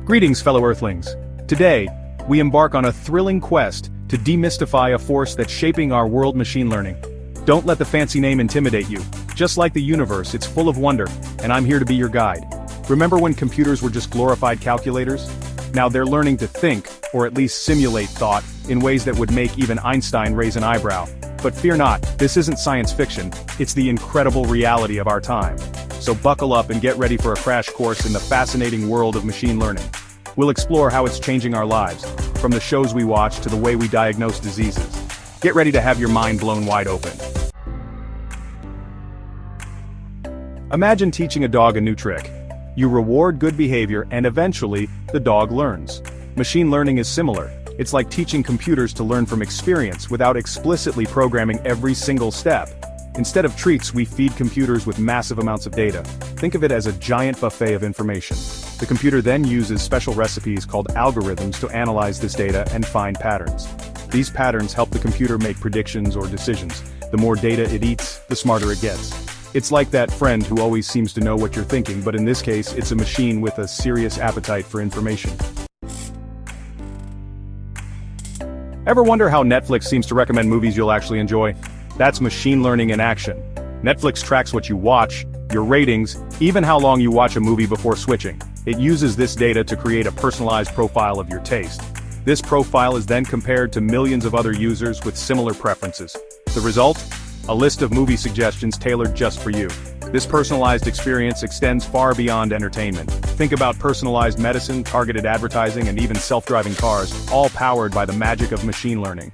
Greetings, fellow Earthlings. Today, we embark on a thrilling quest to demystify a force that's shaping our world: machine learning. Don't let the fancy name intimidate you. Just like the universe, it's full of wonder, and I'm here to be your guide. Remember when computers were just glorified calculators? Now they're learning to think, or at least simulate thought, in ways that would make even Einstein raise an eyebrow. But fear not, this isn't science fiction, it's the incredible reality of our time. So buckle up and get ready for a crash course in the fascinating world of machine learning. We'll explore how it's changing our lives, from the shows we watch to the way we diagnose diseases. Get ready to have your mind blown wide open. Imagine teaching a dog a new trick. You reward good behavior and eventually, the dog learns. Machine learning is similar. It's like teaching computers to learn from experience without explicitly programming every single step. Instead of treats, we feed computers with massive amounts of data. Think of it as a giant buffet of information. The computer then uses special recipes called algorithms to analyze this data and find patterns. These patterns help the computer make predictions or decisions. The more data it eats, the smarter it gets. It's like that friend who always seems to know what you're thinking, but in this case, it's a machine with a serious appetite for information. Ever wonder how Netflix seems to recommend movies you'll actually enjoy? That's machine learning in action. Netflix tracks what you watch, your ratings, even how long you watch a movie before switching. It uses this data to create a personalized profile of your taste. This profile is then compared to millions of other users with similar preferences. The result? A list of movie suggestions tailored just for you. This personalized experience extends far beyond entertainment. Think about personalized medicine, targeted advertising, and even self-driving cars, all powered by the magic of machine learning.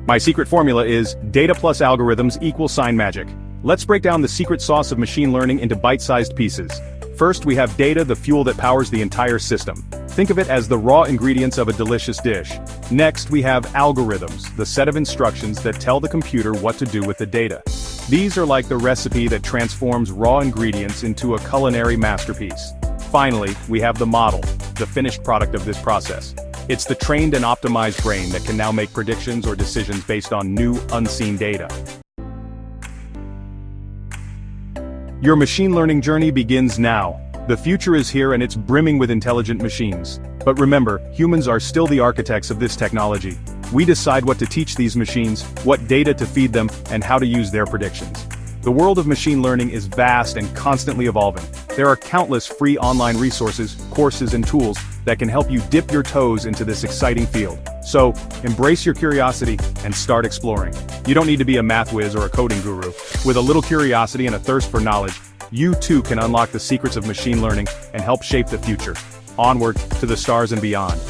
My secret formula is data plus algorithms equals sign magic. Let's break down the secret sauce of machine learning into bite-sized pieces. First, we have data, the fuel that powers the entire system. Think of it as the raw ingredients of a delicious dish. Next, we have algorithms, the set of instructions that tell the computer what to do with the data. These are like the recipe that transforms raw ingredients into a culinary masterpiece. Finally, we have the model, the finished product of this process. It's the trained and optimized brain that can now make predictions or decisions based on new, unseen data. Your machine learning journey begins now. The future is here and it's brimming with intelligent machines. But remember, humans are still the architects of this technology. We decide what to teach these machines, what data to feed them, and how to use their predictions. The world of machine learning is vast and constantly evolving. There are countless free online resources, courses, and tools that can help you dip your toes into this exciting field. So, embrace your curiosity and start exploring. You don't need to be a math whiz or a coding guru. With a little curiosity and a thirst for knowledge, you too can unlock the secrets of machine learning and help shape the future. Onward to the stars and beyond.